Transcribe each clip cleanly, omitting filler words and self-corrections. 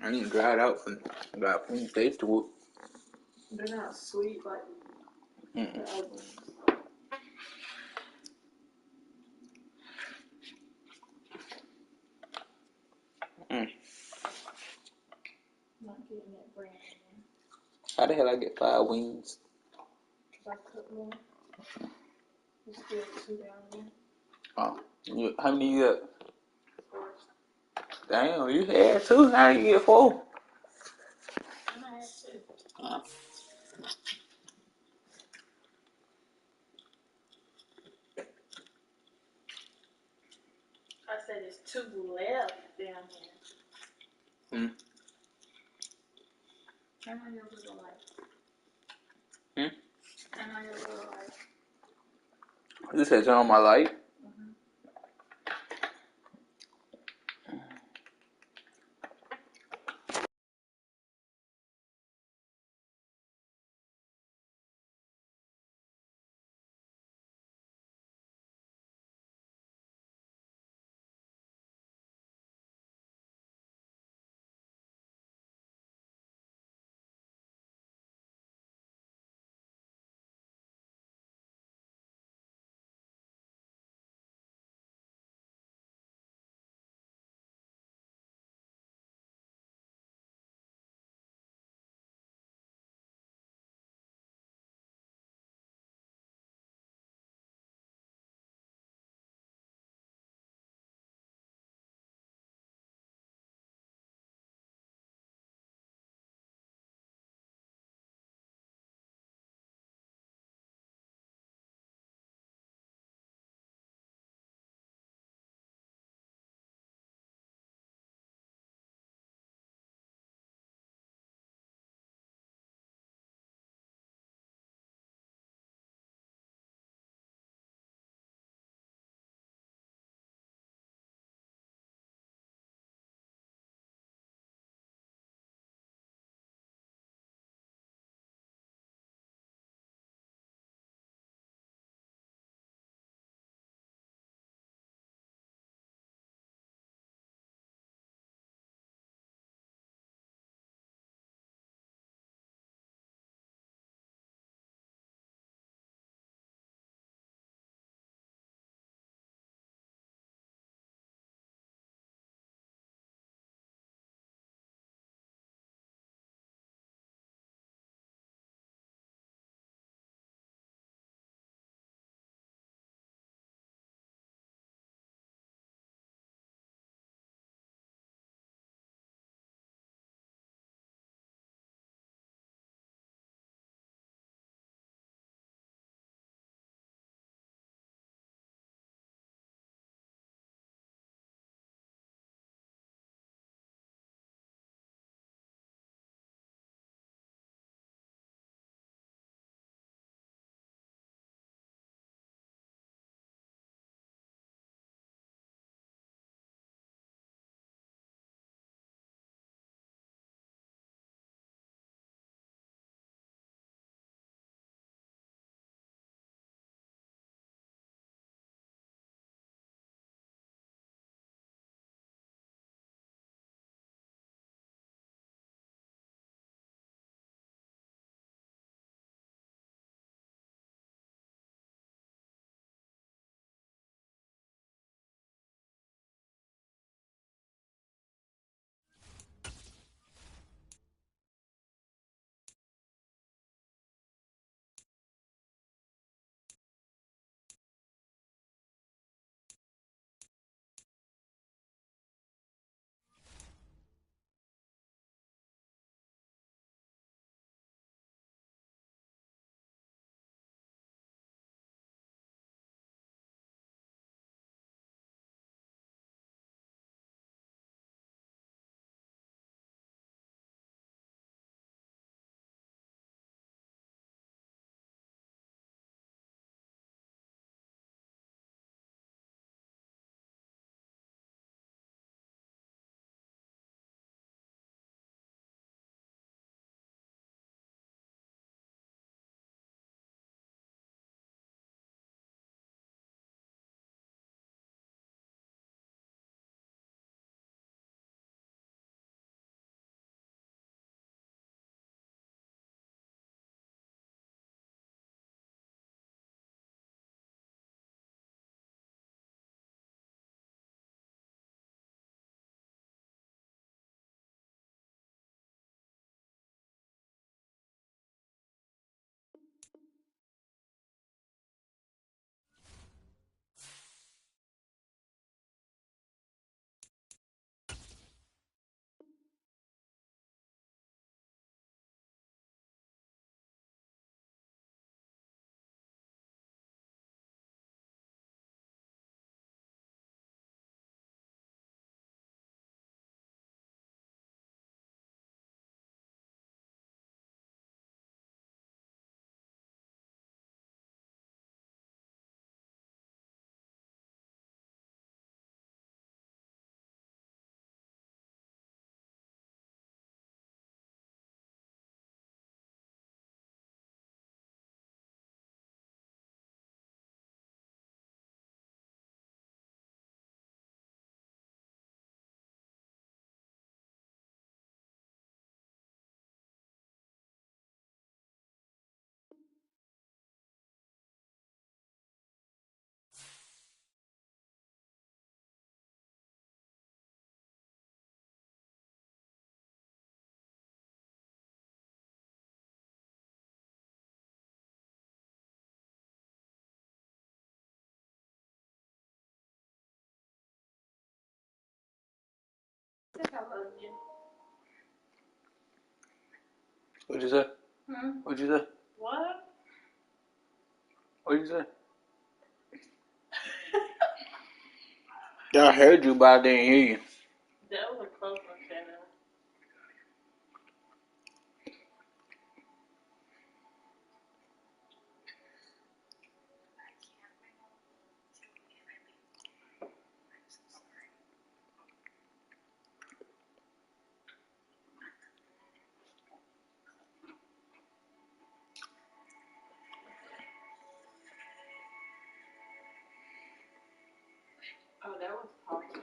I need to dry it out for got taste to it. They're not sweet like the other ones. Not getting that brand one. How the hell I get 5 wings? Cause I cooked more. There's still 2 down there. Oh, how many you got? 4. Damn, you had 2. How you get 4? I had 2. I said there's 2 left down there. How many of you like? How many of you like? You said turn on my light? What'd you say? Hmm? What'd you say? What? What'd you say? I heard you, but I didn't hear you. That was a close one, Shannon. Oh, that was Parker.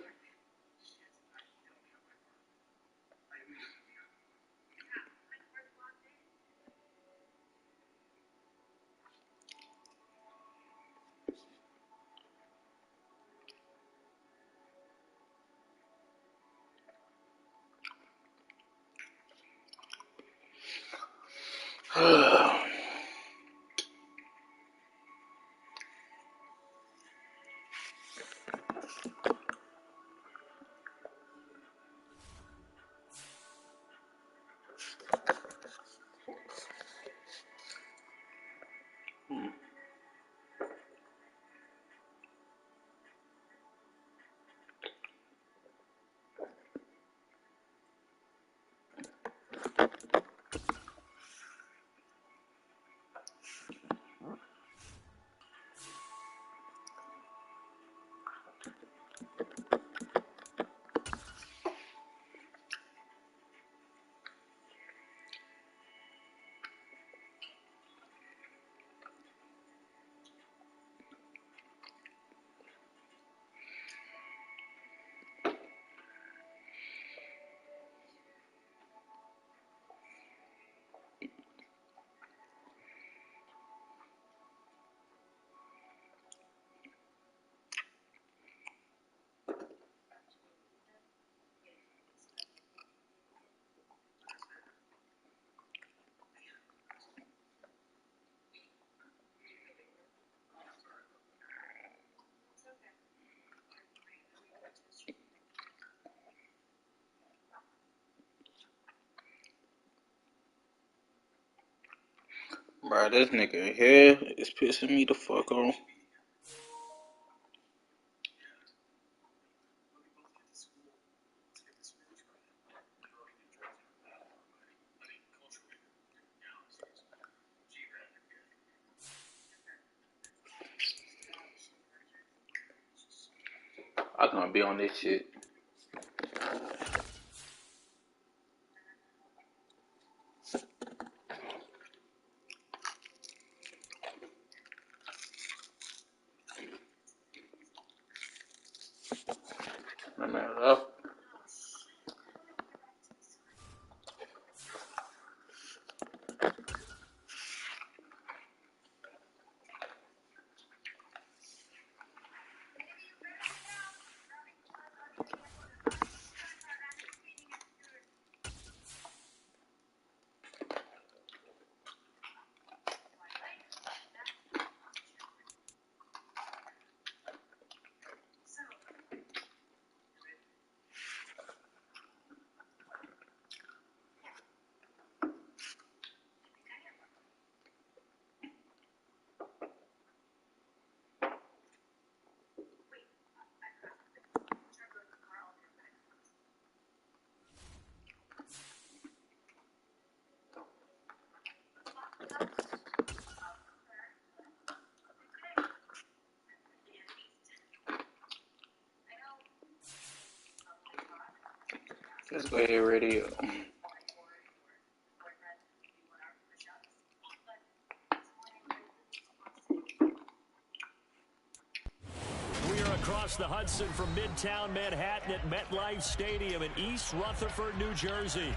Bro, this nigga here is pissing me the fuck off. I'm gonna be on this shit. No matter what. Let's go ahead, radio. We are across the Hudson from Midtown Manhattan at MetLife Stadium in East Rutherford, New Jersey.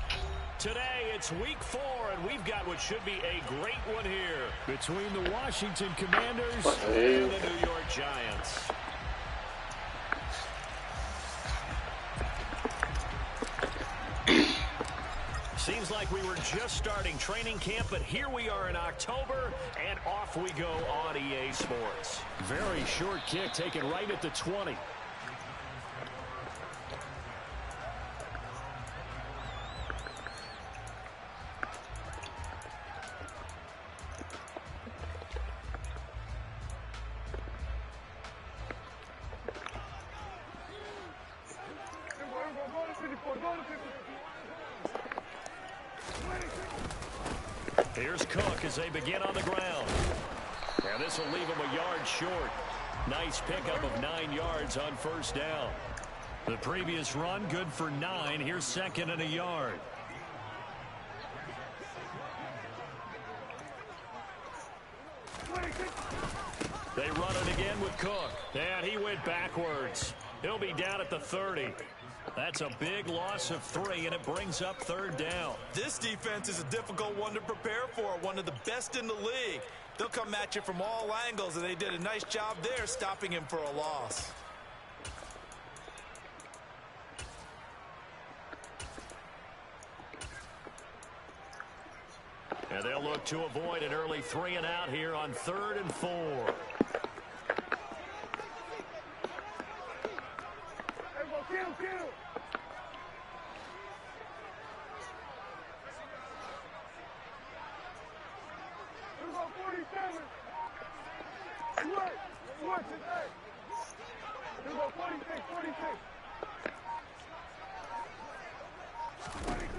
Today, it's week 4, and we've got what should be a great one here between the Washington Commanders and the New York Giants. Seems like we were just starting training camp, but here we are in October, and off we go on EA Sports. Very short kick taken right at the 20. Here's Cook as they begin on the ground. And this will leave him a yard short. Nice pickup of 9 yards on first down. The previous run good for 9. Here's second and a yard. They run it again with Cook. And he went backwards. He'll be down at the 30. That's a big loss of 3, and it brings up third down. This defense is a difficult one to prepare for, one of the best in the league. They'll come at you from all angles, and they did a nice job there stopping him for a loss. And they'll look to avoid an early 3 and out here on 3rd and 4.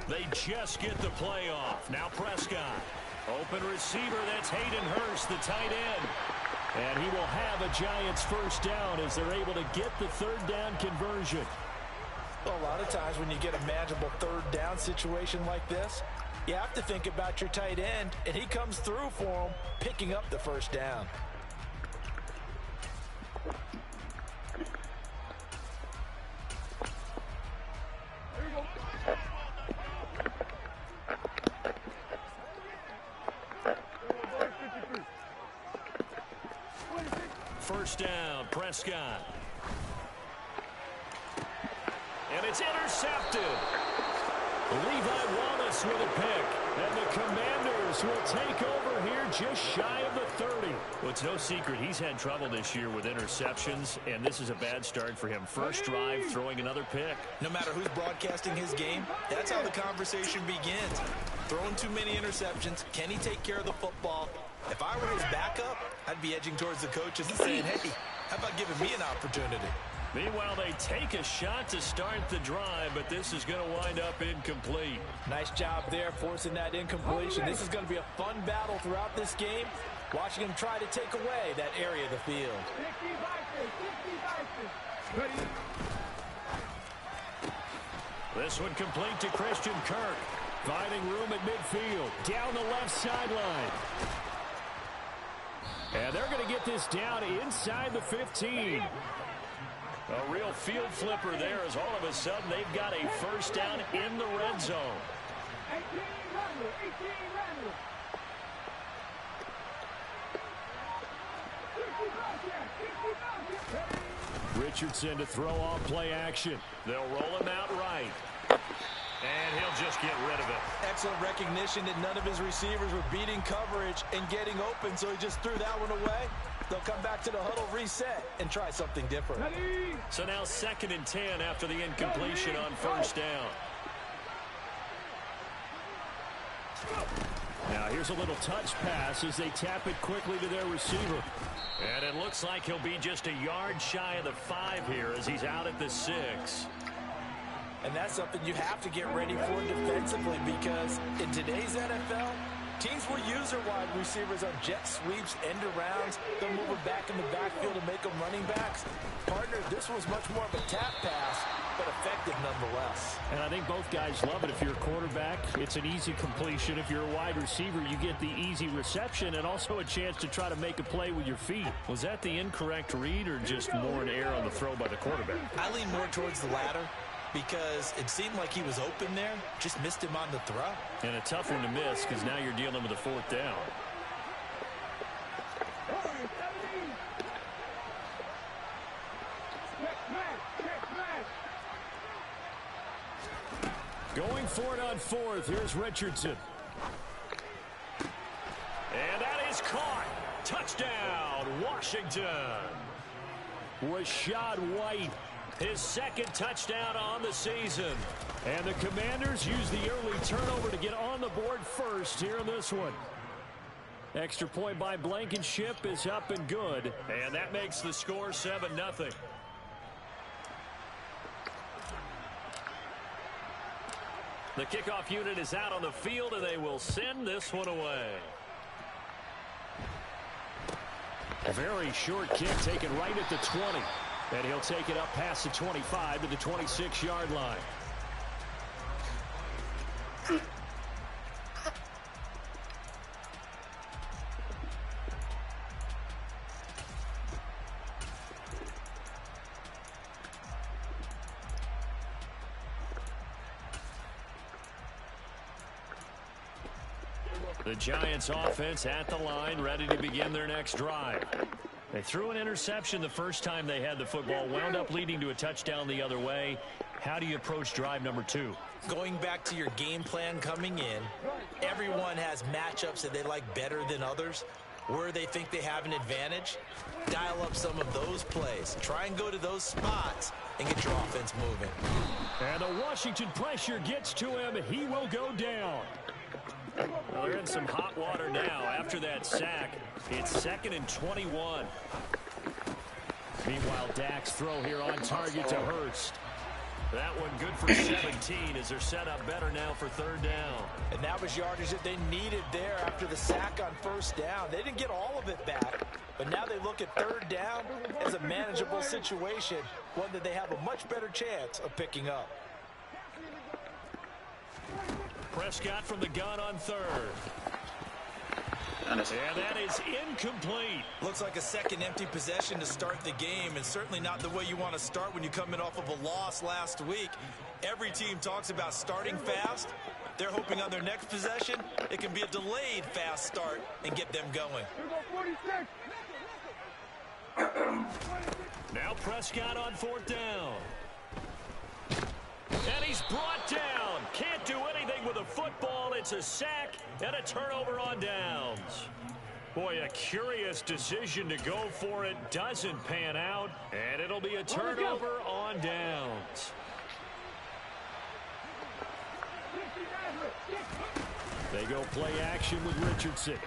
They just get the play off. Now Prescott. Open receiver, that's Hayden Hurst, the tight end. And he will have a Giants first down as they're able to get the third down conversion. Well, a lot of times when you get a manageable third down situation like this, you have to think about your tight end, and he comes through for him, picking up the first down. First down, Prescott. And it's intercepted. Levi Wallace with a pick. And the Commanders will take over here just shy of the 30. Well, it's no secret he's had trouble this year with interceptions, and this is a bad start for him. First drive, throwing another pick. No matter who's broadcasting his game, that's how the conversation begins. Throwing too many interceptions. Can he take care of the football? If I were his backup, I'd be edging towards the coaches and saying, hey, how about giving me an opportunity? Meanwhile, they take a shot to start the drive, but this is going to wind up incomplete. Nice job there forcing that incompletion. This is going to be a fun battle throughout this game, watching him try to take away that area of the field. This one complete to Christian Kirk. Finding room at midfield. Down the left sideline. And they're going to get this down inside the 15. A real field flipper there as all of a sudden they've got a first down in the red zone. Richardson to throw off play action. They'll roll him out right. And he'll just get rid of it. Excellent recognition that none of his receivers were beating coverage and getting open, so he just threw that one away. They'll come back to the huddle, reset, and try something different. So now 2nd and 10 after the incompletion on first down. Now here's a little touch pass as they tap it quickly to their receiver. And it looks like he'll be just a yard shy of the 5 here as he's out at the 6. And that's something you have to get ready for defensively, because in today's NFL, teams will use their wide receivers on jet sweeps, end arounds. They'll move them back in the backfield to make them running backs. Partner, this was much more of a tap pass, but effective nonetheless. And I think both guys love it. If you're a quarterback, it's an easy completion. If you're a wide receiver, you get the easy reception and also a chance to try to make a play with your feet. Was that the incorrect read or just more an error on the throw by the quarterback? I lean more towards the latter, because it seemed like he was open there, just missed him on the throw. And a tough one to miss because now you're dealing with a 4th down. Going for it on 4th. Here's Richardson. And that is caught. Touchdown, Washington. Rachaad White. His 2nd touchdown on the season. And the Commanders use the early turnover to get on the board first here in this one. Extra point by Blankenship is up and good. And that makes the score 7-0. The kickoff unit is out on the field, and they will send this one away. A very short kick taken right at the 20. And he'll take it up past the 25 to the 26-yard line. The Giants offense at the line, ready to begin their next drive. They threw an interception the first time they had the football, wound up leading to a touchdown the other way. How do you approach drive number 2? Going back to your game plan coming in, everyone has matchups that they like better than others. Where they think they have an advantage, dial up some of those plays. Try and go to those spots and get your offense moving. And the Washington pressure gets to him. He will go down. Well, they're in some hot water now after that sack. It's 2nd and 21. Meanwhile, Dak's throw here on target to Hurst. That one good for 17 as they're set up better now for 3rd down. And that was yardage that they needed there after the sack on 1st down. They didn't get all of it back, but now they look at 3rd down as a manageable situation, one that they have a much better chance of picking up. Prescott from the gun on 3rd. And that is incomplete. Looks like a second empty possession to start the game, and certainly not the way you want to start when you come in off of a loss last week. Every team talks about starting fast. They're hoping on their next possession it can be a delayed fast start and get them going. Now Prescott on 4th down. And he's brought down. Can't do anything with a football. It's a sack and a turnover on downs. Boy, a curious decision to go for it. Doesn't pan out. And it'll be a turnover on downs. They go play action with Richardson.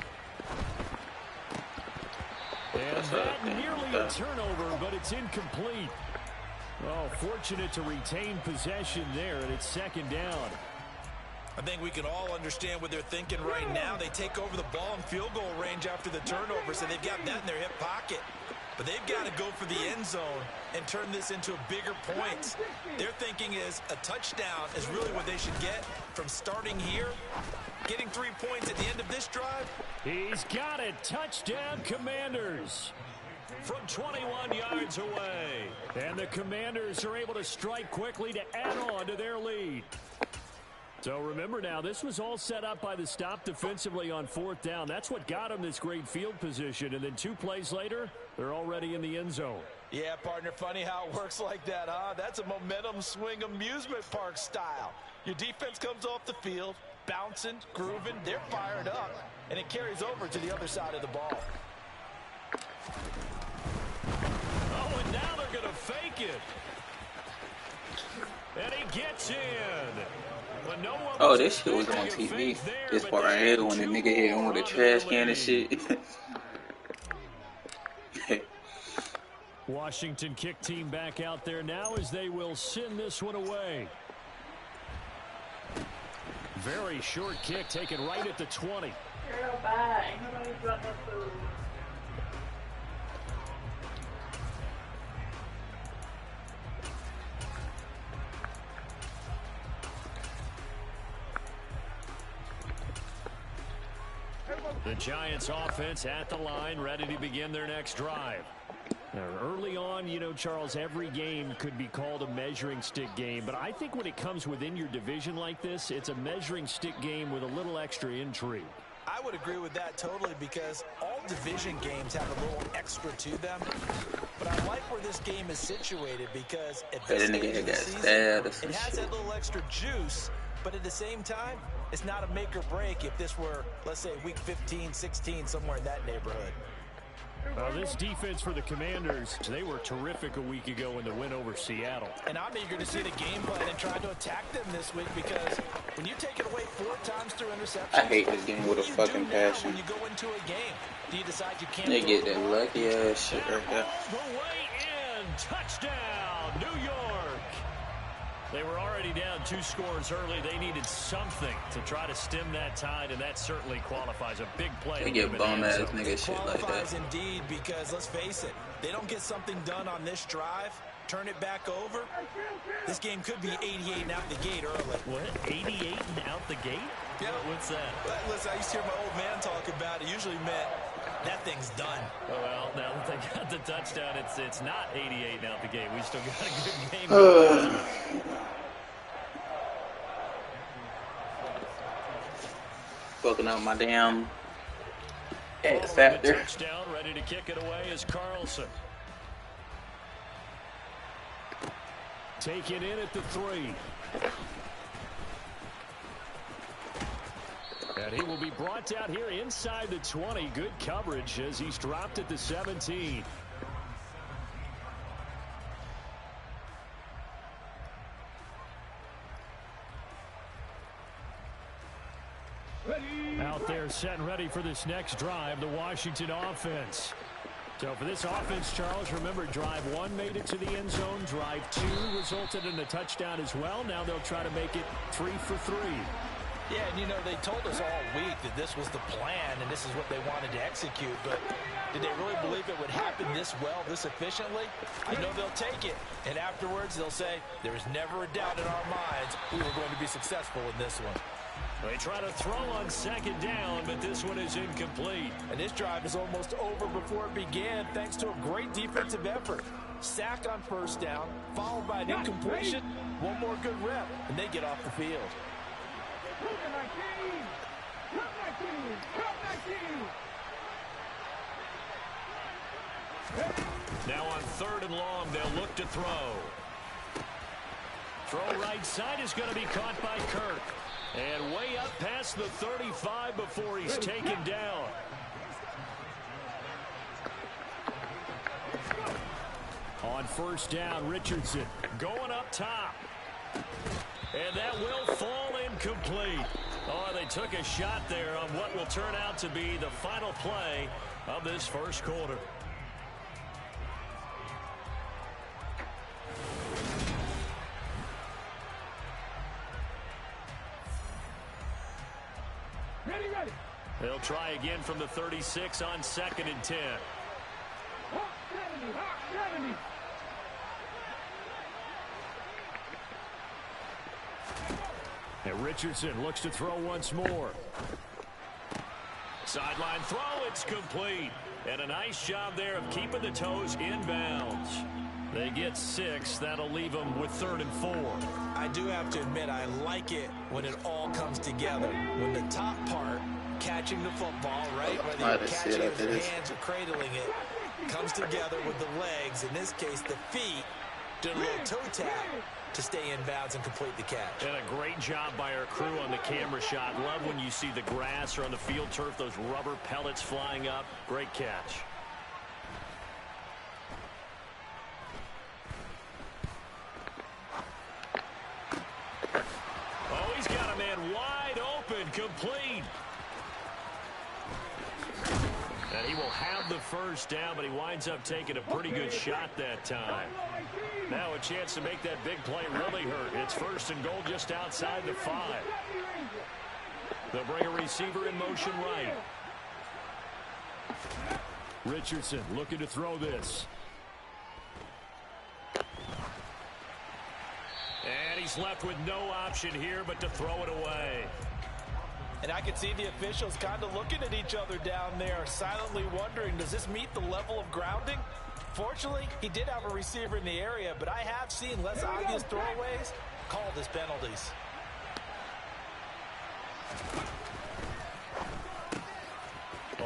And that nearly a turnover, but it's incomplete. Oh, fortunate to retain possession there, and it's 2nd down. I think we can all understand what they're thinking right now. They take over the ball in field goal range after the turnover, so they've got that in their hip pocket. But they've got to go for the end zone and turn this into bigger points. Their thinking is a touchdown is really what they should get from starting here. Getting 3 points at the end of this drive. He's got it. Touchdown, Commanders. From 21 yards away. And the Commanders are able to strike quickly to add on to their lead. So remember now, this was all set up by the stop defensively on 4th down. That's what got them this great field position. And then 2 plays later, they're already in the end zone. Yeah, partner, funny how it works like that, huh? That's a momentum swing amusement park style. Your defense comes off the field, bouncing, grooving, they're fired up, and it carries over to the other side of the ball. Oh, and now they're going to fake it. And he gets in. But no one this shit was on TV. This part right here when the nigga hit him with a trash can and shit. Washington kick team back out there now as they will send this one away. Very short kick taken right at the 20. Girl, bye. Ain't nobody brought no food. The Giants offense at the line, ready to begin their next drive. Now, early on, you know, Charles, every game could be called a measuring stick game, but I think when it comes within your division like this, it's a measuring stick game with a little extra intrigue. I would agree with that totally because all division games have a little extra to them. But I like where this game is situated because at this stage of the season, it has that little extra juice, but at the same time, it's not a make or break if this were, let's say, week 15, 16, somewhere in that neighborhood. This defense for the Commanders, they were terrific a week ago in the win over Seattle. And I'm eager to see the game plan and try to attack them this week because when you take it away 4 times through interceptions, I hate this game with a fucking passion. When you go into a game, do you decide you can't? They get that lucky ass shit right there. The way in, touchdown, New York. They were already down 2 scores early. They needed something to try to stem that tide, and that certainly qualifies. A big play. They get bum-ass nigga shit like that. Qualifies indeed, because let's face it, they don't get something done on this drive, turn it back over, this game could be 88 and out the gate early. What? 88 and out the gate? Yeah. What's that? Listen, I used to hear my old man talk about it. Usually meant that thing's done. Well, now that they got the touchdown, it's not 88 and out the gate. We still got a good game. Fucking up my damn X factor. Touchdown, ready to kick it away is Carlson. Taken in at the 3. And he will be brought down here inside the 20. Good coverage as he's dropped at the 17. Out there set and ready for this next drive, the Washington offense. So for this offense, Charles, remember, drive 1 made it to the end zone. Drive 2 resulted in a touchdown as well. Now they'll try to make it 3 for 3. Yeah, and you know, they told us all week that this was the plan and this is what they wanted to execute, but did they really believe it would happen this well, this efficiently? I know they'll take it, and afterwards they'll say, there was never a doubt in our minds we were going to be successful in this one. They try to throw on 2nd down, but this one is incomplete. And this drive is almost over before it began, thanks to a great defensive effort. Sack on 1st down, followed by an incompletion, 1 more good rep, and they get off the field. Now on 3rd and long, they'll look to throw. Throw right side is going to be caught by Kirk. And way up past the 35 before he's taken down. On 1st down, Richardson going up top. And that will fall incomplete. Oh, they took a shot there on what will turn out to be the final play of this 1st quarter. They'll try again from the 36 on 2nd and 10. And Richardson looks to throw once more. Sideline throw, it's complete. And a nice job there of keeping the toes inbounds. They get 6. That'll leave them with 3rd and 4. I do have to admit, I like it when it all comes together. When the top part, catching the football, right, whether you're catching it with your hands or cradling it, comes together with the legs, in this case the feet, doing a little toe tap to stay in bounds and complete the catch. And a great job by our crew on the camera shot. Love when you see the grass or on the field turf, those rubber pellets flying up. Great catch. Oh, he's got a man wide open, complete. And he will have the 1st down, but he winds up taking a pretty good shot that time. Now a chance to make that big play really hurt. It's 1st and goal just outside the 5. They'll bring a receiver in motion right. Richardson looking to throw this. And he's left with no option here but to throw it away. And I could see the officials kind of looking at each other down there, silently wondering, does this meet the level of grounding? Fortunately, he did have a receiver in the area, but I have seen less obvious throwaways called as penalties.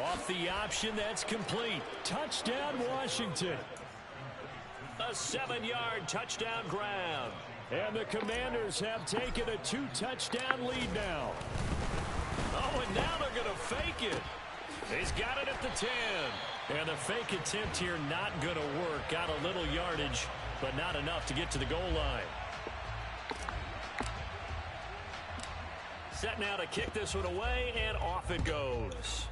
Off the option, that's complete. Touchdown, Washington. A 7-yard touchdown grab. And the Commanders have taken a 2-touchdown lead now. Oh, and now they're going to fake it. He's got it at the 10. And the fake attempt here not going to work. Got a little yardage, but not enough to get to the goal line. Set now to kick this one away, and off it goes.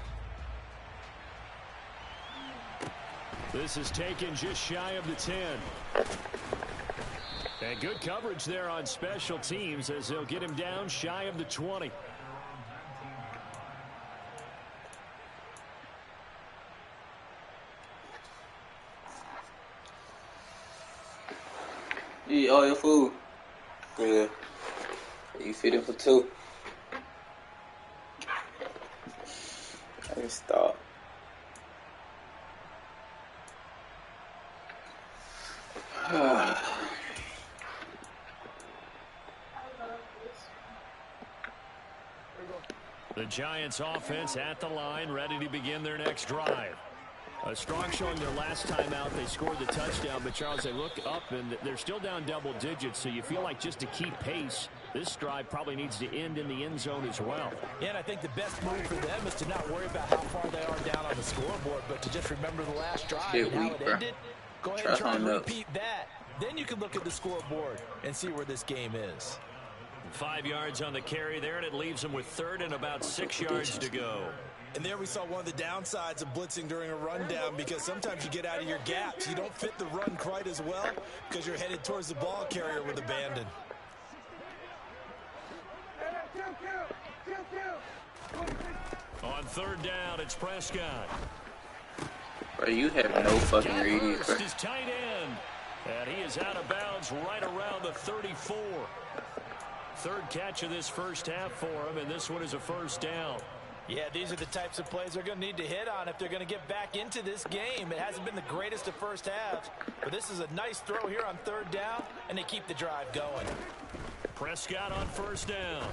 This is taken just shy of the 10. And good coverage there on special teams as they'll get him down shy of the 20. Eat all your food. Yeah. You feed him for 2. I can stop. The Giants offense at the line, ready to begin their next drive. A strong showing their last time out. They scored the touchdown, but Charles, they look up and they're still down double digits, so you feel like just to keep pace, this drive probably needs to end in the end zone as well. Yeah, and I think the best move for them is to not worry about how far they are down on the scoreboard, but to just remember the last drive and how it ended. Go ahead and try and repeat that. Then you can look at the scoreboard and see where this game is. 5 yards on the carry there, and it leaves them with 3rd and about 6 yards to go. And there we saw one of the downsides of blitzing during a rundown, because sometimes you get out of your gaps. You don't fit the run quite as well because you're headed towards the ball carrier with abandon. On 3rd down, it's Prescott. Bro, you have no fucking read. His tight end. And he is out of bounds right around the 34. 3rd catch of this first half for him, and this one is a 1st down. Yeah, these are the types of plays they're going to need to hit on if they're going to get back into this game. It hasn't been the greatest of first halves, but this is a nice throw here on 3rd down, and they keep the drive going. Prescott on 1st down.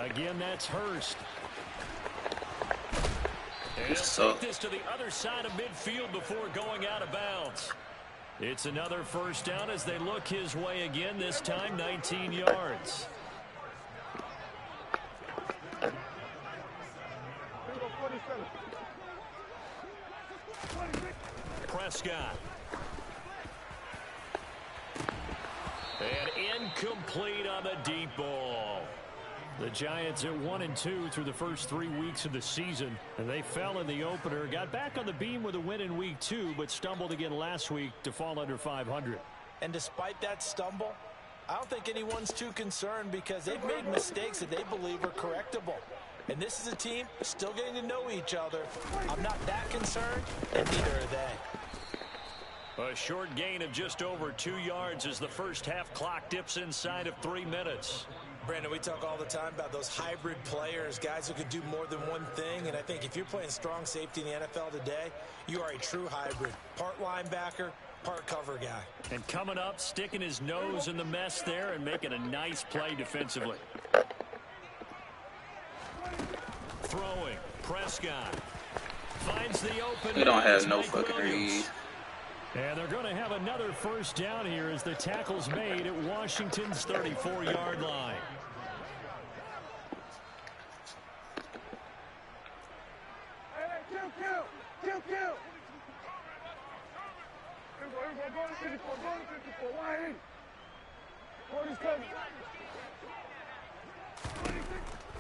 Again, that's Hurst. And he'll take this to the other side of midfield before going out of bounds. It's another 1st down as they look his way again, this time 19 yards. Prescott. And incomplete on the deep ball. The Giants at 1-2 through the first 3 weeks of the season, and they fell in the opener, got back on the beam with a win in week 2, but stumbled again last week to fall under 500. And despite that stumble, I don't think anyone's too concerned because they've made mistakes that they believe are correctable. And this is a team still getting to know each other. I'm not that concerned, and neither are they. A short gain of just over 2 yards as the first half clock dips inside of 3 minutes. Brandon, we talk all the time about those hybrid players, guys who can do more than one thing. And I think if you're playing strong safety in the NFL today, you are a true hybrid. Part linebacker, part cover guy. And coming up, sticking his nose in the mess there and making a nice play defensively. Throwing, Prescott finds the open. They don't have no fucking read. And they're going to have another 1st down here as the tackle's made at Washington's 34-yard line.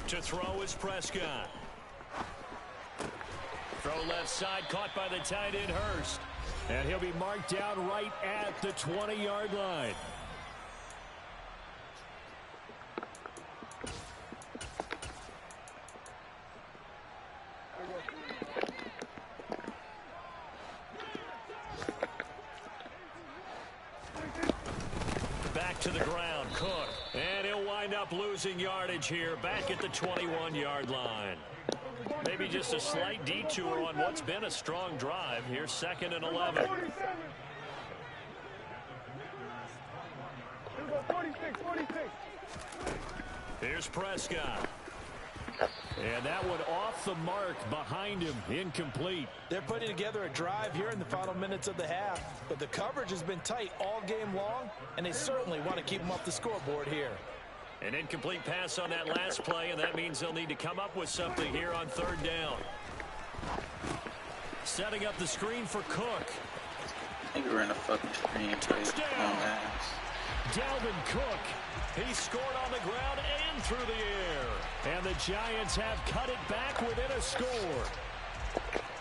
To throw is Prescott. Throw left side, caught by the tight end Hurst. And he'll be marked down right at the 20-yard line. Back to the ground, Cook. And he'll wind up losing yardage here, back at the 21-yard line. Maybe just a slight detour on what's been a strong drive. Here's 2nd and 11. Here's Prescott. And that one off the mark behind him, incomplete. They're putting together a drive here in the final minutes of the half, but the coverage has been tight all game long, and they certainly want to keep them off the scoreboard here. An incomplete pass on that last play, and that means they'll need to come up with something here on 3rd down. Setting up the screen for Cook. I think we're in a fucking screen. Touchdown! Dalvin Cook. He scored on the ground and through the air. And the Giants have cut it back within a score.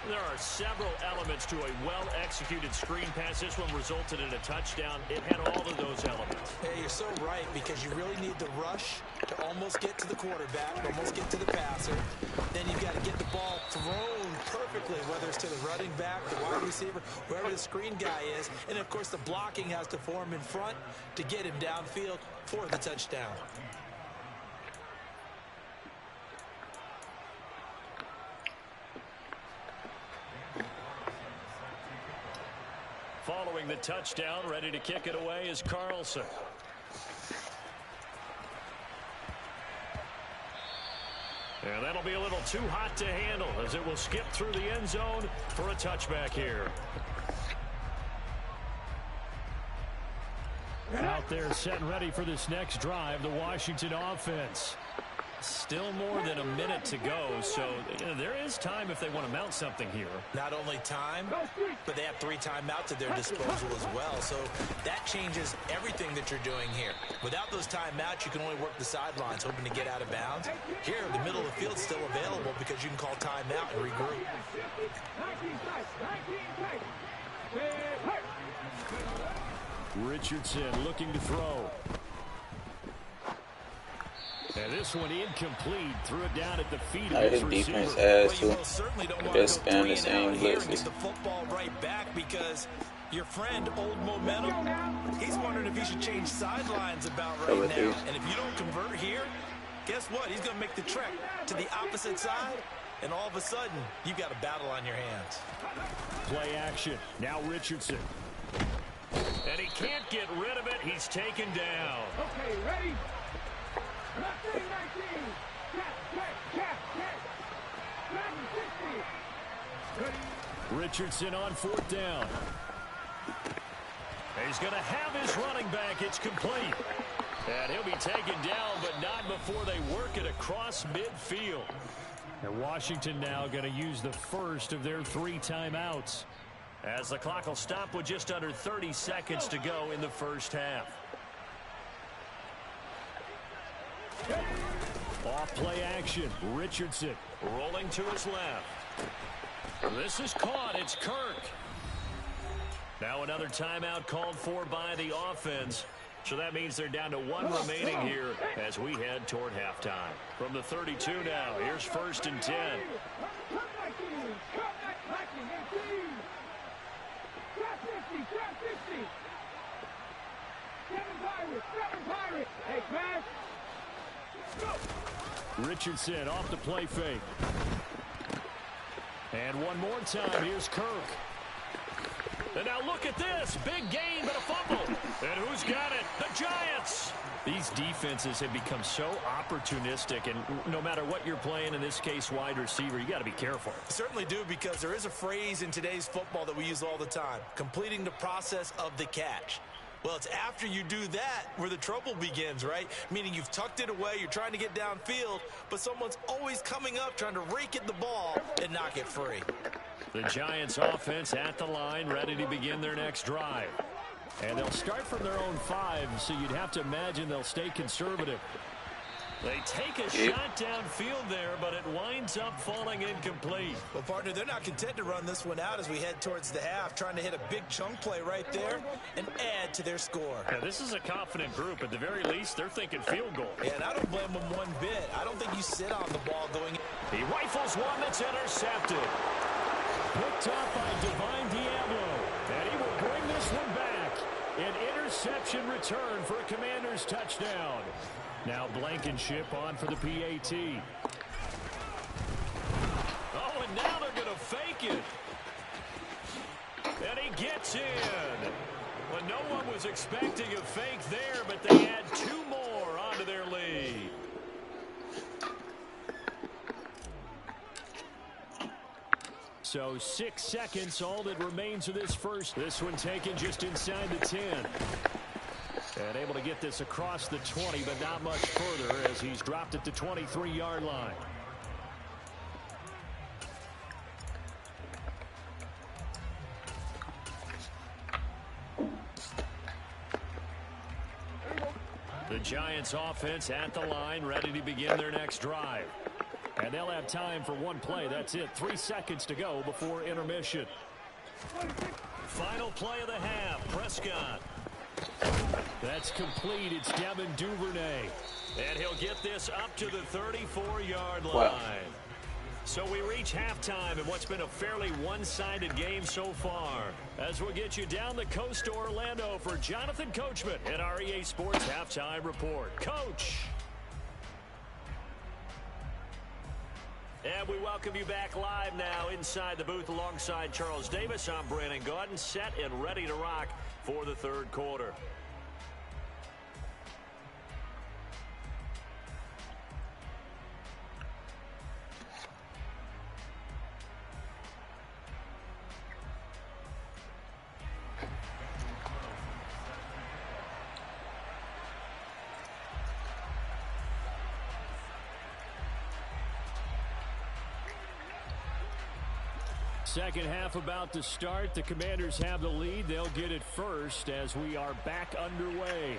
There are several elements to a well-executed screen pass. This one resulted in a touchdown. It had all of those elements. Hey, you're so right, because you really need the rush to almost get to the quarterback, almost get to the passer. Then you've got to get the ball thrown perfectly, whether it's to the running back, the wide receiver, whoever the screen guy is. And, of course, the blocking has to form in front to get him downfield for the touchdown. Following the touchdown, ready to kick it away is Carlson. And that'll be a little too hot to handle as it will skip through the end zone for a touchback here. Out there set and ready for this next drive, the Washington offense. Still more than a minute to go, so there is time if they want to mount something here. Not only time, but they have 3 timeouts at their disposal as well. So that changes everything that you're doing here. Without those timeouts, you can only work the sidelines, hoping to get out of bounds. Here, the middle of the field's still available because you can call timeout and regroup. Richardson looking to throw. And this one incomplete. Threw it down at the feet of his defense receiver. has to. They're spamming the same blitzes. Get the football right back because your friend, Old Momentum, he's wondering if he should change sidelines about right now. And if you don't convert here, guess what? He's going to make the trek to the opposite side, and all of a sudden, you've got a battle on your hands. Play action. Now Richardson. And he can't get rid of it. He's taken down. Okay, ready? Richardson on 4th down. He's going to have his running back. It's complete. And he'll be taken down, but not before they work it across midfield. And Washington now going to use the first of their 3 timeouts, as the clock will stop with just under 30 seconds to go in the first half. Off play action. Richardson rolling to his left. This is caught. It's Kirk. Now another timeout called for by the offense. So that means they're down to 1 remaining here as we head toward halftime. From the 32 now, here's 1st and 10. Richardson off the play fake. And one more time, here's Kirk. And now look at this. Big gain, but a fumble. And who's got it? The Giants. These defenses have become so opportunistic, and no matter what you're playing, in this case wide receiver, you got to be careful. Certainly do, because there is a phrase in today's football that we use all the time: completing the process of the catch. Well, it's after you do that where the trouble begins, right? Meaning you've tucked it away, you're trying to get downfield, but someone's always coming up trying to rake at the ball and knock it free. The Giants offense at the line, ready to begin their next drive. And they'll start from their own 5, so you'd have to imagine they'll stay conservative. They take a shot downfield there, but it winds up falling incomplete. Well, partner, they're not content to run this one out as we head towards the half, trying to hit a big chunk play right there and add to their score. Now, this is a confident group. At the very least, they're thinking field goal. Yeah, and I don't blame them one bit. I don't think you sit on the ball going. He rifles one that's intercepted. Picked up by Divine Diablo. And he will bring this one back. An interception return for a Commanders touchdown. Now Blankenship on for the PAT. Oh, and now they're going to fake it. And he gets in. Well, no one was expecting a fake there, but they add 2 more onto their lead. So 6 seconds, all that remains of this first. This one taken just inside the 10. And able to get this across the 20, but not much further as he's dropped at the 23-yard line. The Giants offense at the line, ready to begin their next drive. And they'll have time for one play. That's it. 3 seconds to go before intermission. Final play of the half. Prescott. That's complete. It's Devin Duvernay. And he'll get this up to the 34-yard line. Wow. So we reach halftime in what's been a fairly one-sided game so far. As we'll get you down the coast to Orlando for Jonathan Coachman at our EA Sports Halftime Report. Coach. And we welcome you back live now inside the booth alongside Charles Davis. I'm Brandon Gaudin, set and ready to rock for the third quarter. Second half about to start. The Commanders have the lead. They'll get it first as we are back underway.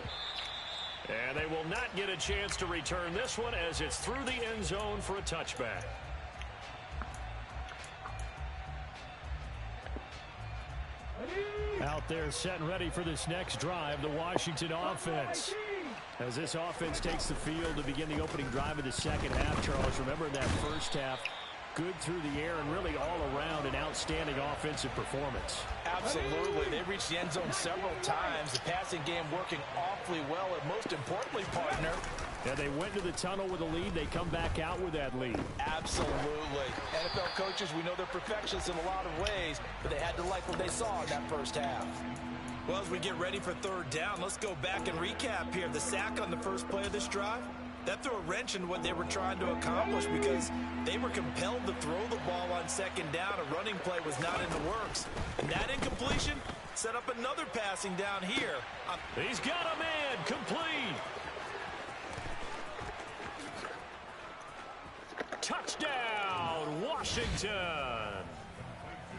And they will not get a chance to return this one as it's through the end zone for a touchback. Out there set and ready for this next drive, the Washington offense. As this offense takes the field to begin the opening drive of the second half, Charles, remember in that first half, good through the air and really all around an outstanding offensive performance. Absolutely. They reached the end zone several times. The passing game working awfully well. And most importantly, partner, yeah, they went to the tunnel with a lead. They come back out with that lead. Absolutely. NFL coaches, we know they're perfectionists in a lot of ways, but they had to like what they saw in that first half. Well, as we get ready for third down, let's go back and recap here. The sack on the first play of this drive, that threw a wrench in what they were trying to accomplish because they were compelled to throw the ball on second down. A running play was not in the works. And that incompletion set up another passing down here. He's got a man complete. Touchdown, Washington.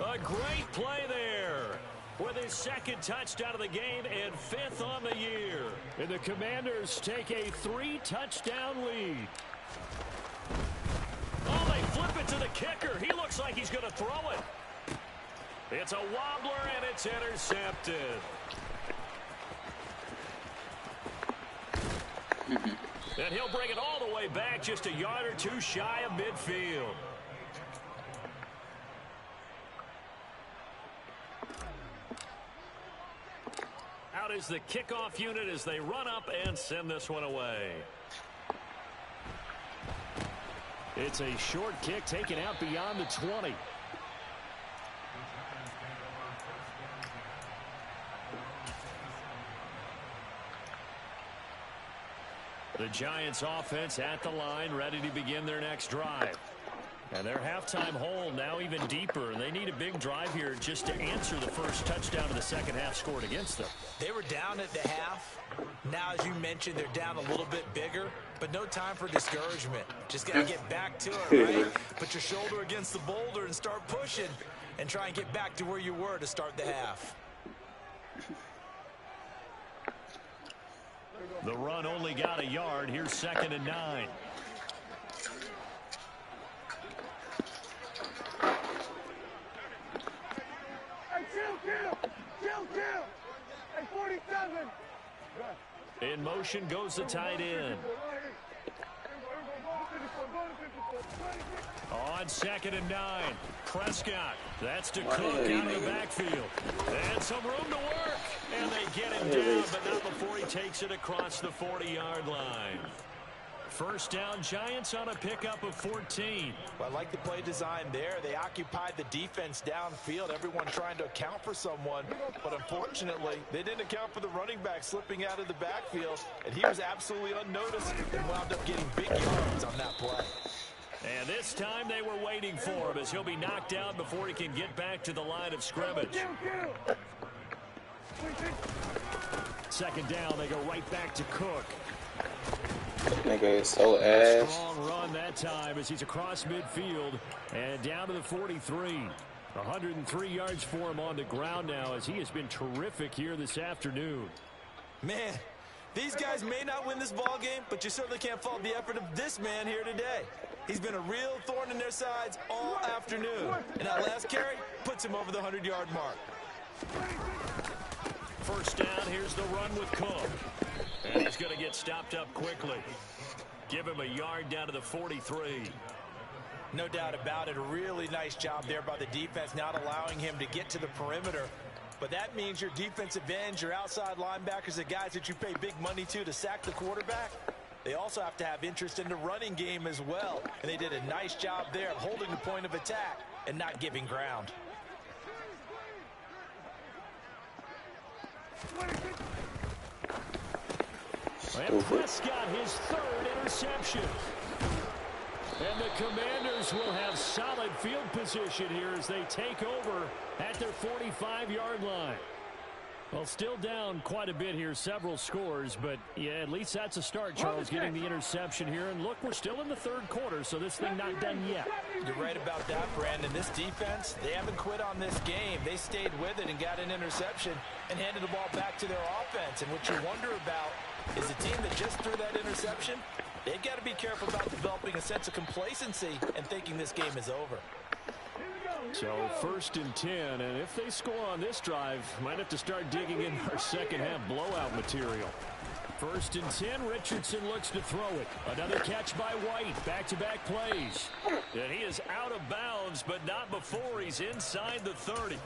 A great play there with his second touchdown of the game and 5th on the year. And the Commanders take a 3-touchdown lead. Oh, they flip it to the kicker. He looks like he's going to throw it. It's a wobbler, and it's intercepted. And he'll bring it all the way back just a yard or two shy of midfield. Out is the kickoff unit as they run up and send this one away. It's a short kick taken out beyond the 20. The Giants offense at the line, ready to begin their next drive. And their halftime hole now even deeper. They need a big drive here just to answer the first touchdown of the second half scored against them. They were down at the half. Now, as you mentioned, they're down a little bit bigger, but no time for discouragement. Just got to get back to it, right? Put your shoulder against the boulder and start pushing and try and get back to where you were to start the half. The run only got a yard. Here's 2nd and 9. Hey, 47. In motion goes the tight end. On 2nd and 9. Prescott. That's to Cook out of the backfield. And some room to work. And they get him down, but not before he takes it across the 40-yard line. First down, Giants on a pickup of 14. Well, I like the play design there. They occupied the defense downfield, everyone trying to account for someone. But unfortunately, they didn't account for the running back slipping out of the backfield. And he was absolutely unnoticed and wound up getting big yards on that play. And this time they were waiting for him as he'll be knocked down before he can get back to the line of scrimmage. Second down, they go right back to Cook. Nigga is so ass. Strong run that time as he's across midfield and down to the 43. 103 yards for him on the ground now as he has been terrific here this afternoon. Man, These guys may not win this ball game, but you certainly can't fault the effort of this man here today. He's been a real thorn in their sides all afternoon. And that last carry puts him over the 100-yard mark. First down, here's the run with Cook. And he's going to get stopped up quickly. Give him a yard down to the 43. No doubt about it. A really nice job there by the defense, not allowing him to get to the perimeter. But that means your defensive ends, your outside linebackers, the guys that you pay big money to sack the quarterback, they also have to have interest in the running game as well. And they did a nice job there of holding the point of attack and not giving ground. And Prescott, his third interception. And the Commanders will have solid field position here as they take over at their 45-yard line. Well, still down quite a bit here, several scores, but yeah, at least that's a start, Charles, getting the interception here. And look, we're still in the third quarter, so this thing not done yet. You're right about that, Brandon. This defense, they haven't quit on this game. They stayed with it and got an interception and handed the ball back to their offense. And what you wonder about is the team that just threw that interception, they've got to be careful about developing a sense of complacency and thinking this game is over. So 1st and 10, and if they score on this drive, might have to start digging in our second half blowout material. 1st and 10, Richardson looks to throw it. Another catch by White, back-to-back plays. And he is out of bounds, but not before he's inside the 30.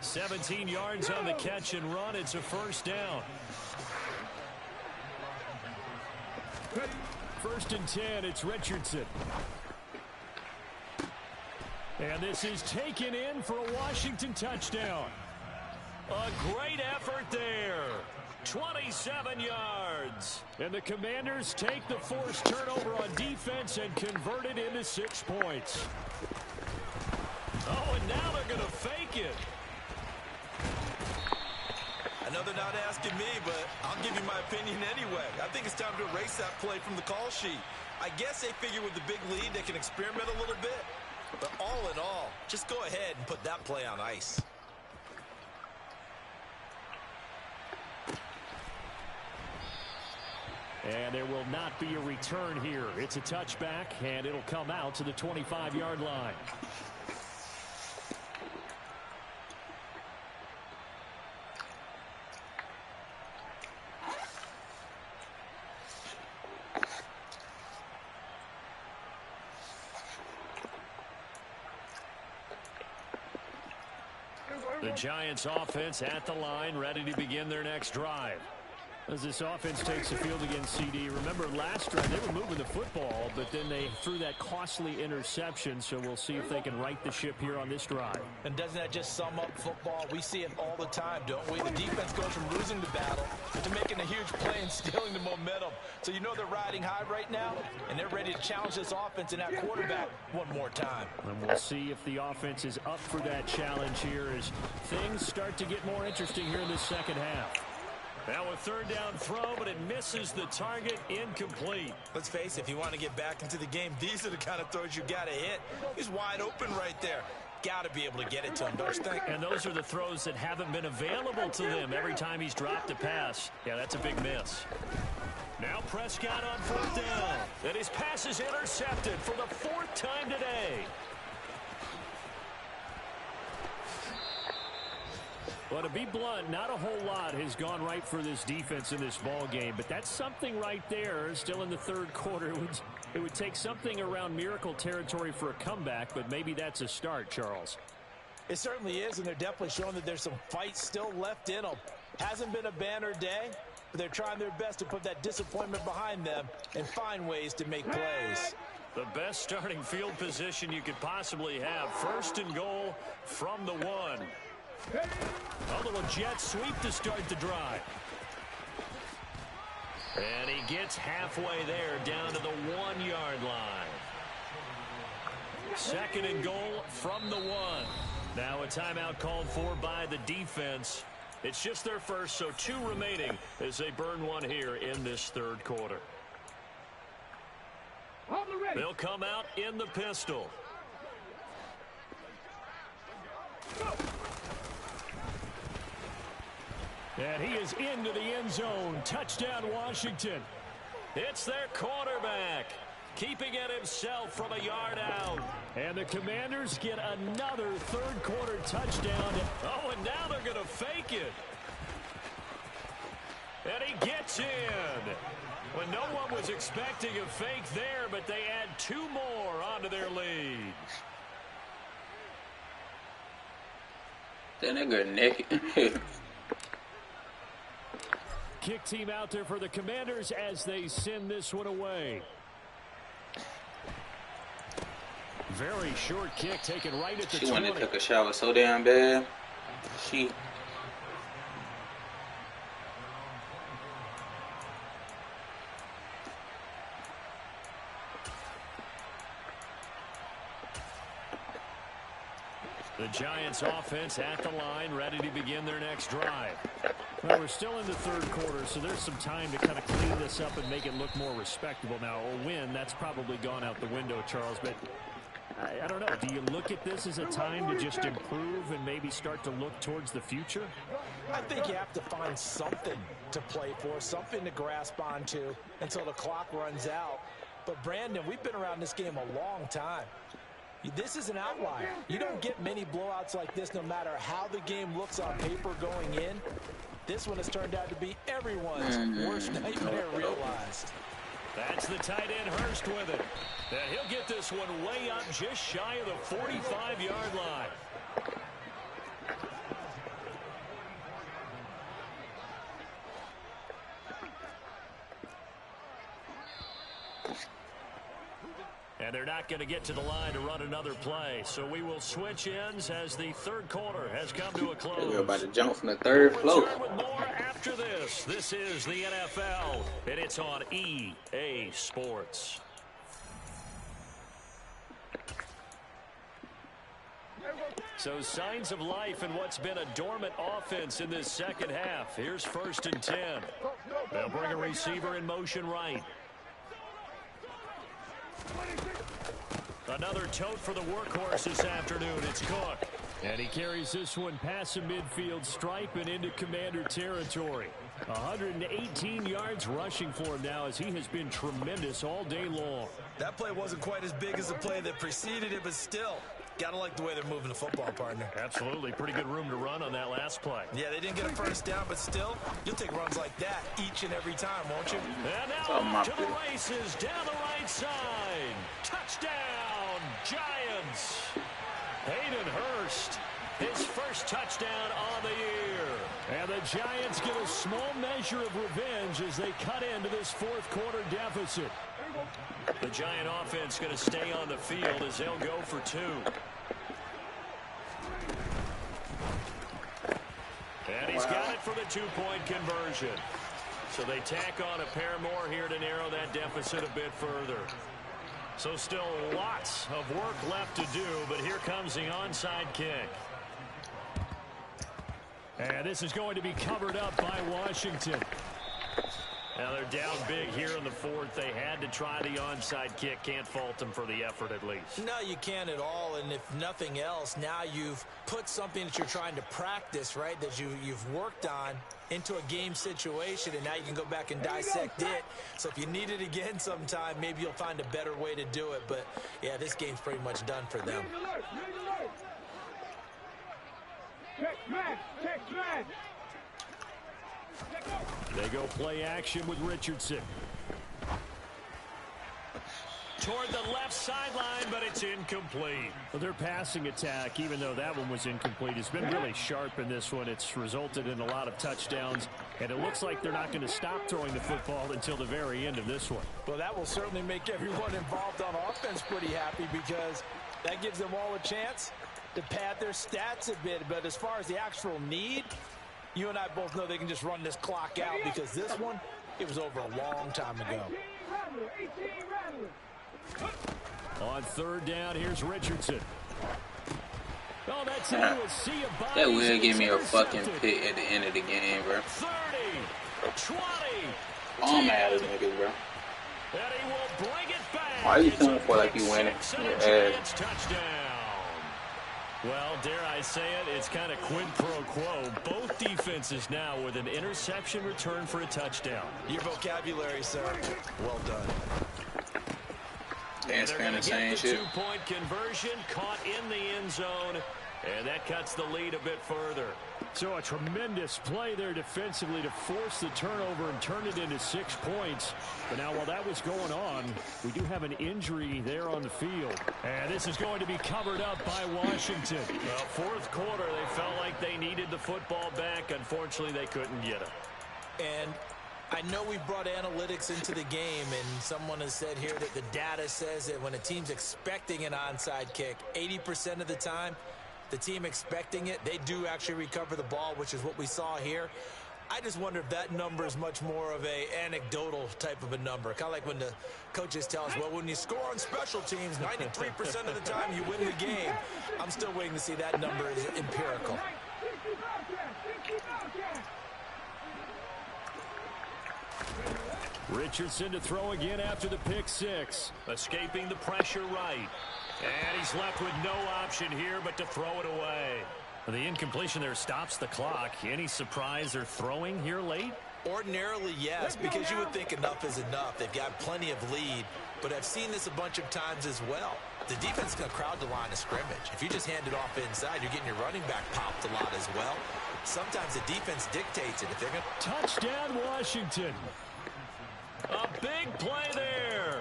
17 yards on the catch and run. It's a first down. 1st and 10, it's Richardson. And this is taken in for a Washington touchdown. A great effort there. 27 yards. And the Commanders take the forced turnover on defense and convert it into 6 points. Oh, and now they're going to fake it. I know they're not asking me, but I'll give you my opinion anyway. I think it's time to erase that play from the call sheet. I guess they figure with the big lead they can experiment a little bit. But all in all, just go ahead and put that play on ice. And there will not be a return here. It's a touchback, and it'll come out to the 25-yard line. The Giants offense at the line, ready to begin their next drive. As this offense takes the field against CD, remember last drive they were moving the football, but then they threw that costly interception, so we'll see if they can right the ship here on this drive. And doesn't that just sum up football? We see it all the time, don't we? The defense goes from losing the battle to making a huge play and stealing the momentum. So you know they're riding high right now, and they're ready to challenge this offense and that quarterback one more time. And we'll see if the offense is up for that challenge here as things start to get more interesting here in this second half. Now a third down throw, but it misses the target, incomplete. Let's face it, if you want to get back into the game, these are the kind of throws you got to hit. He's wide open right there. Got to be able to get it to him, don't you think? And those are the throws that haven't been available to them every time he's dropped a pass. Yeah, that's a big miss. Now Prescott on 4th down. And his pass is intercepted for the 4th time today. Well, to be blunt, not a whole lot has gone right for this defense in this ball game, but that's something right there. Still in the third quarter, it would take something around miracle territory for a comeback, but maybe that's a start, Charles. It certainly is, and they're definitely showing that there's some fight still left in them. Hasn't been a banner day, but they're trying their best to put that disappointment behind them and find ways to make plays. The best starting field position you could possibly have. 1st and goal from the 1. A little jet sweep to start the drive. And he gets halfway there down to the 1-yard line. 2nd and goal from the 1. Now a timeout called for by the defense. It's just their first, so 2 remaining as they burn one here in this third quarter. They'll come out in the pistol. And he is into the end zone. Touchdown, Washington. It's their quarterback, keeping it himself from a yard out. And the Commanders get another third-quarter touchdown. Oh, and now they're going to fake it. And he gets in. When no one was expecting a fake there, but they add 2 more onto their lead. That nigga naked. Kick team out there for the Commanders as they send this one away. Very short kick taken right at the 20. She wanted to take a shower so damn bad. The Giants offense at the line, ready to begin their next drive. Well, we're still in the third quarter, so there's some time to kind of clean this up and make it look more respectable. Now, a win, that's probably gone out the window, Charles, but I don't know. Do you look at this as a time to just improve and maybe start to look towards the future? I think you have to find something to play for, something to grasp onto until the clock runs out. But, Brandon, we've been around this game a long time. This is an outlier. You don't get many blowouts like this no matter how the game looks on paper going in. This one has turned out to be everyone's worst nightmare realized. That's the tight end Hurst with it. And he'll get this one way up just shy of the 45-yard line. And they're not going to get to the line to run another play. So we will switch ends as the third quarter has come to a close. We're about to jump from the third floor. We'll return with more after this. This is the NFL, and it's on EA Sports. So signs of life in what's been a dormant offense in this second half. Here's 1st and 10. They'll bring a receiver in motion right. Another tote for the workhorse this afternoon. It's Cook. And he carries this one past the midfield stripe and into Commander territory. 118 yards rushing for him now as he has been tremendous all day long. That play wasn't quite as big as the play that preceded it, but still, gotta like the way they're moving the football, partner. Absolutely. Pretty good room to run on that last play. Yeah, they didn't get a first down, but still, you'll take runs like that each and every time, won't you? And now to the races down the right side. Touchdown, Giants. Hayden Hurst, his first touchdown on the year. And the Giants get a small measure of revenge as they cut into this fourth quarter deficit. The Giant offense going to stay on the field as they'll go for 2. And he's got it for the 2-point conversion. So they tack on a pair more here to narrow that deficit a bit further. So still lots of work left to do, but here comes the onside kick. And this is going to be covered up by Washington. Now they're down big here in the fourth. They had to try the onside kick. Can't fault them for the effort at least. No, you can't at all. And if nothing else, now you've put something that you're trying to practice, right, that you've worked on into a game situation, and now you can go back and dissect it. So if you need it again sometime, maybe you'll find a better way to do it. But, yeah, this game's pretty much done for them. They go play action with Richardson. Toward the left sideline, but it's incomplete. Well, their passing attack, even though that one was incomplete, has been really sharp in this one. It's resulted in a lot of touchdowns, and it looks like they're not going to stop throwing the football until the very end of this one. Well, that will certainly make everyone involved on offense pretty happy because that gives them all a chance to pad their stats a bit. But as far as the actual need, you and I both know they can just run this clock out because this one, it was over a long time ago. On third down, here's Richardson. Oh, that's into a sea of bodies. That will give me a fucking pick at the end of the game, bro. 30, 20. Oh, I'm mad at this niggas, bro. And he will bring it back. Why are you feeling for like you winning? Touchdown. Well, dare I say it, it's kind of quid pro quo. Both defenses now with an interception return for a touchdown. Your vocabulary, sir. Well done. And they're going to get the two-point conversion, caught in the end zone, and that cuts the lead a bit further. So a tremendous play there defensively to force the turnover and turn it into 6 points. But now while that was going on, we do have an injury there on the field. And this is going to be covered up by Washington. Well, fourth quarter, they felt like they needed the football back. Unfortunately, they couldn't get it. And I know we brought analytics into the game, and someone has said here that the data says that when a team's expecting an onside kick, 80% of the time, the team expecting it, they do actually recover the ball, which is what we saw here. I just wonder if that number is much more of a anecdotal type of a number. Kind of like when the coaches tell us, well, when you score on special teams, 93% of the time you win the game. I'm still waiting to see that number is empirical. Richardson to throw again after the pick six. Escaping the pressure right. And he's left with no option here but to throw it away. The incompletion there stops the clock. Any surprise they're throwing here late? Ordinarily, yes, because you would think enough is enough. They've got plenty of lead, but I've seen this a bunch of times as well. The defense is going to crowd the line of scrimmage. If you just hand it off inside, you're getting your running back popped a lot as well. Sometimes the defense dictates it. If they're going to... Touchdown, Washington. A big play there.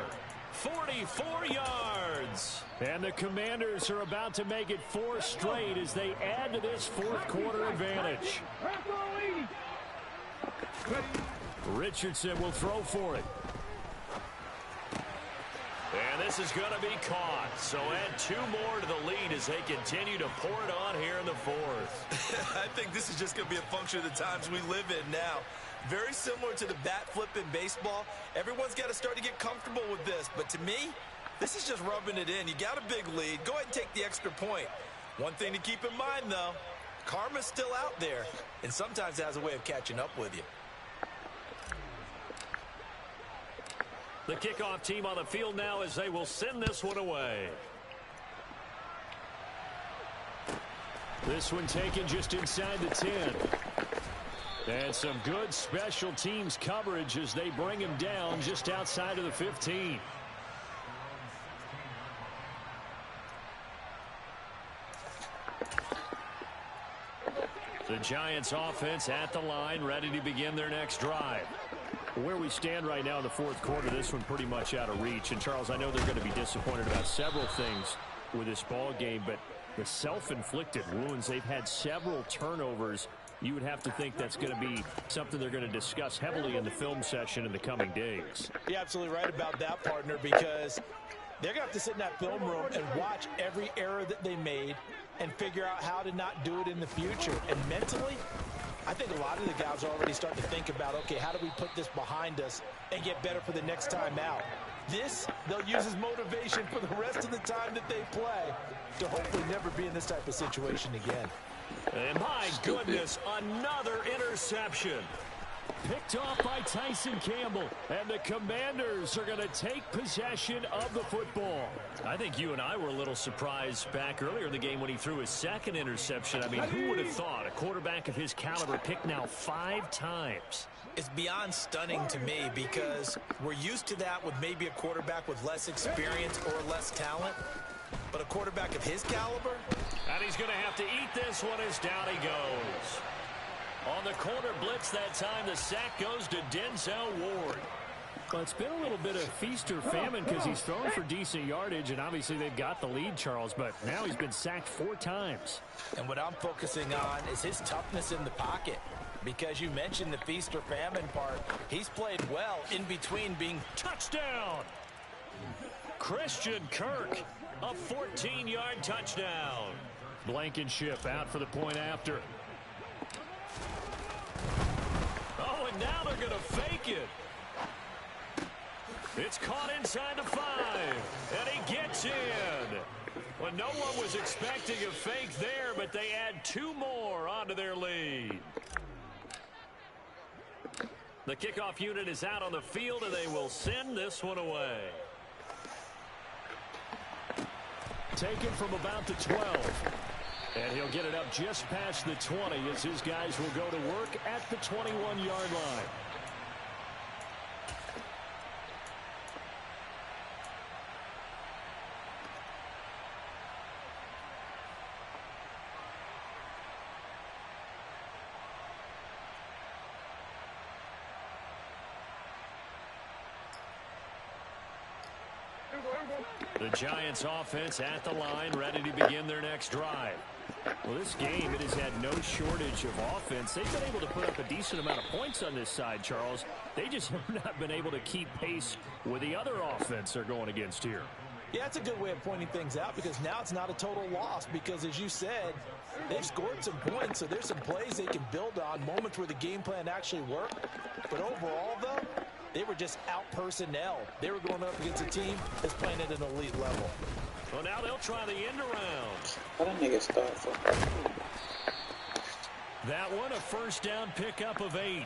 44 yards. And the Commanders are about to make it 4 straight as they add to this fourth quarter advantage. Richardson will throw for it. And this is going to be caught. So add 2 more to the lead as they continue to pour it on here in the fourth. I think this is just going to be a function of the times we live in now. Very similar to the bat flip in baseball. Everyone's got to start to get comfortable with this. But to me, this is just rubbing it in. You got a big lead. Go ahead and take the extra point. One thing to keep in mind, though, karma's still out there. And sometimes it has a way of catching up with you. The kickoff team on the field now as they will send this one away. This one taken just inside the 10. And some good special teams coverage as they bring him down just outside of the 15. The Giants offense at the line, ready to begin their next drive. Where we stand right now in the fourth quarter, this one pretty much out of reach. And, Charles, I know they're going to be disappointed about several things with this ball game, but the self-inflicted wounds, they've had several turnovers. You would have to think that's going to be something they're going to discuss heavily in the film session in the coming days. You're absolutely right about that, partner, because they're going to have to sit in that film room and watch every error that they made and figure out how to not do it in the future. And mentally, I think a lot of the guys are already starting to think about, okay, how do we put this behind us and get better for the next time out? This, they'll use as motivation for the rest of the time that they play to hopefully never be in this type of situation again. And my goodness, another interception. Picked off by Tyson Campbell. And the Commanders are going to take possession of the football. I think you and I were a little surprised back earlier in the game when he threw his second interception. I mean, who would have thought a quarterback of his caliber picked now 5 times? It's beyond stunning to me because we're used to that with maybe a quarterback with less experience or less talent. But a quarterback of his caliber? And he's going to have to eat this one as down he goes. On the corner blitz that time, the sack goes to Denzel Ward. Well, it's been a little bit of feast or famine because he's thrown for decent yardage, and obviously they've got the lead, Charles, but now he's been sacked 4 times. And what I'm focusing on is his toughness in the pocket. Because you mentioned the feast or famine part, he's played well in between being touchdown. Christian Kirk, a 14-yard touchdown. Blankenship out for the point after. Oh, and now they're going to fake it. It's caught inside the 5, and he gets in. Well, no one was expecting a fake there, but they add 2 more onto their lead. The kickoff unit is out on the field, and they will send this one away. Taken from about the 12. And he'll get it up just past the 20 as his guys will go to work at the 21-yard line. The Giants offense at the line, ready to begin their next drive. Well, this game, it has had no shortage of offense. They've been able to put up a decent amount of points on this side, Charles. They just have not been able to keep pace with the other offense they're going against here. Yeah, that's a good way of pointing things out because now it's not a total loss because, as you said, they've scored some points, so there's some plays they can build on, moments where the game plan actually worked. But overall, though, they were just out-personnel. They were going up against a team that's playing at an elite level. Well, now they'll try the end around. How that nigga start for? That one, a first down pickup of 8.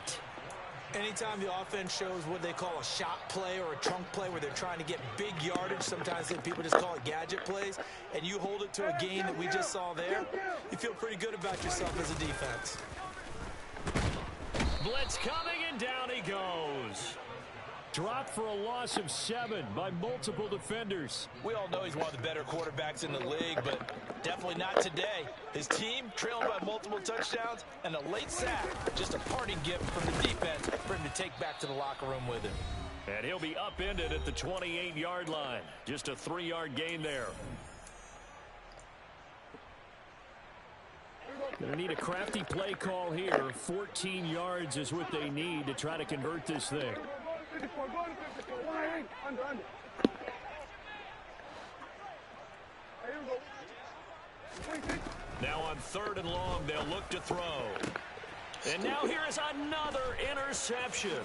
Anytime the offense shows what they call a shot play or a trunk play where they're trying to get big yardage, sometimes people just call it gadget plays, and you hold it to a gain that we just saw there, you feel pretty good about yourself as a defense. Blitz coming, and down he goes. Dropped for a loss of 7 by multiple defenders. We all know he's one of the better quarterbacks in the league, but definitely not today. His team trailing by multiple touchdowns and a late sack. Just a parting gift from the defense for him to take back to the locker room with him. And he'll be upended at the 28-yard line. Just a 3-yard gain there. Going to need a crafty play call here. 14 yards is what they need to try to convert this thing. Now on 3rd and long, they'll look to throw. And now here is another interception.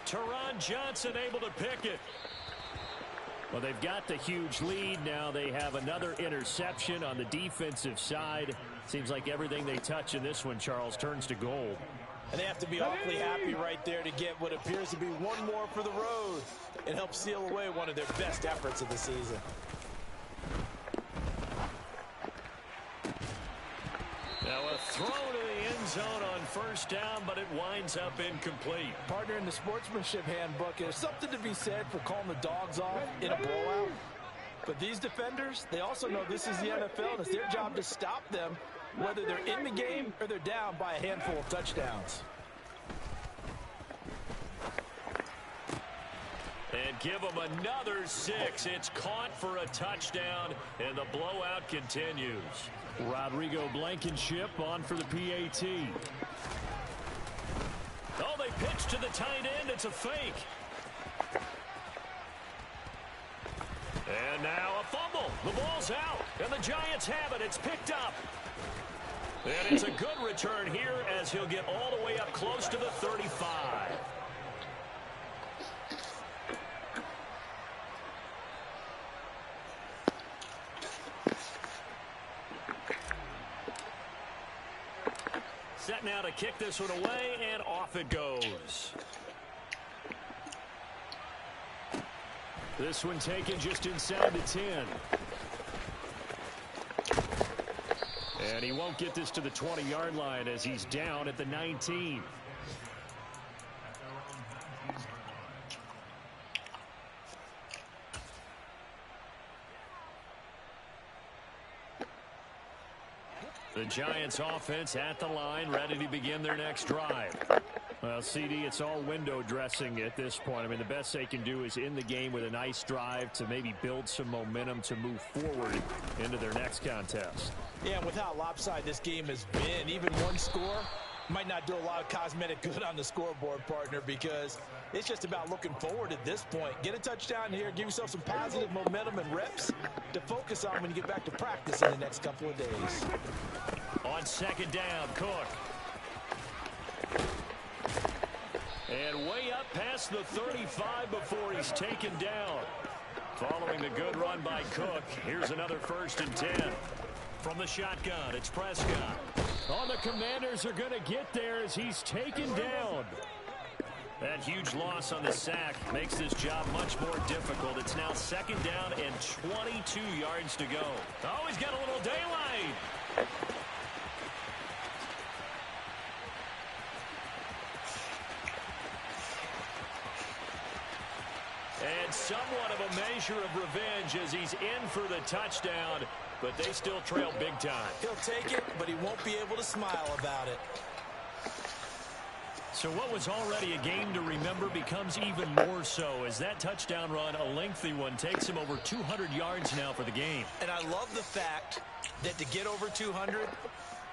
Teron Johnson able to pick it. Well, they've got the huge lead. Now they have another interception on the defensive side. Seems like everything they touch in this one, Charles, turns to gold. And they have to be awfully happy right there to get what appears to be one more for the road and help seal away one of their best efforts of the season. Now a throw to the end zone on first down, but it winds up incomplete. Partner, in the sportsmanship handbook, there's something to be said for calling the dogs off in a blowout. But these defenders, they also know this is the NFL, and it's their job to stop them, whether they're in the game or they're down by a handful of touchdowns. And give them another 6. It's caught for a touchdown, and the blowout continues. Rodrigo Blankenship on for the PAT. Oh, they pitch to the tight end. It's a fake. And now a fumble. The ball's out, and the Giants have it. It's picked up. And it's a good return here as he'll get all the way up close to the 35. Set now to kick this one away, and off it goes. This one taken just inside the 10. And he won't get this to the 20-yard line as he's down at the 19. The Giants offense at the line, ready to begin their next drive. Well, CD, it's all window dressing at this point. I mean, the best they can do is in the game with a nice drive to maybe build some momentum to move forward into their next contest. Yeah, and with how lopsided this game has been, even one score might not do a lot of cosmetic good on the scoreboard, partner, because it's just about looking forward at this point. Get a touchdown here, give yourself some positive momentum and reps to focus on when you get back to practice in the next couple of days. On 2nd down, Cook. And way up past the 35 before he's taken down. Following the good run by Cook, here's another 1st and 10. From the shotgun, it's Prescott. Oh, the Commanders are going to get there as he's taken down. That huge loss on the sack makes this job much more difficult. It's now 2nd down and 22 yards to go. Oh, he's got a little daylight. And somewhat of a measure of revenge as he's in for the touchdown, but they still trail big time. He'll take it, but he won't be able to smile about it. So what was already a game to remember becomes even more so as that touchdown run, a lengthy one, takes him over 200 yards now for the game. And I love the fact that to get over 200,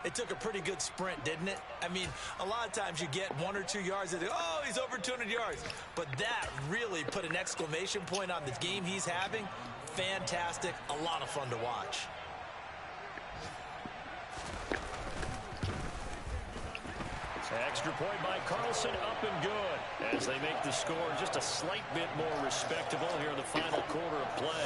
it took a pretty good sprint, didn't it? I mean, a lot of times you get 1 or 2 yards and think, oh, he's over 200 yards. But that really put an exclamation point on the game he's having. Fantastic. A lot of fun to watch. Extra point by Carlson, up and good as they make the score just a slight bit more respectable here in the final quarter of play.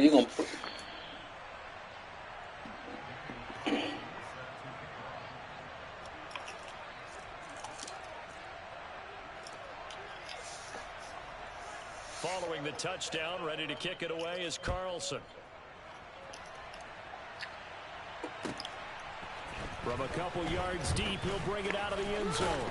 You gonna put following the touchdown, ready to kick it away is Carlson. From a couple yards deep, he'll bring it out of the end zone.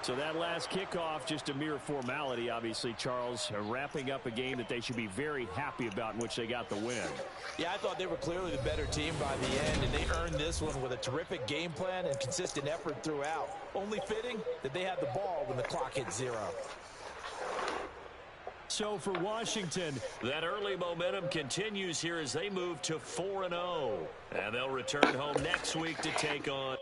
So that last kickoff, just a mere formality, obviously, Charles, wrapping up a game that they should be very happy about in which they got the win. Yeah, I thought they were clearly the better team by the end, and they earned this one with a terrific game plan and consistent effort throughout. Only fitting that they had the ball when the clock hit 0. So for Washington, that early momentum continues here as they move to 4-0. And they'll return home next week to take on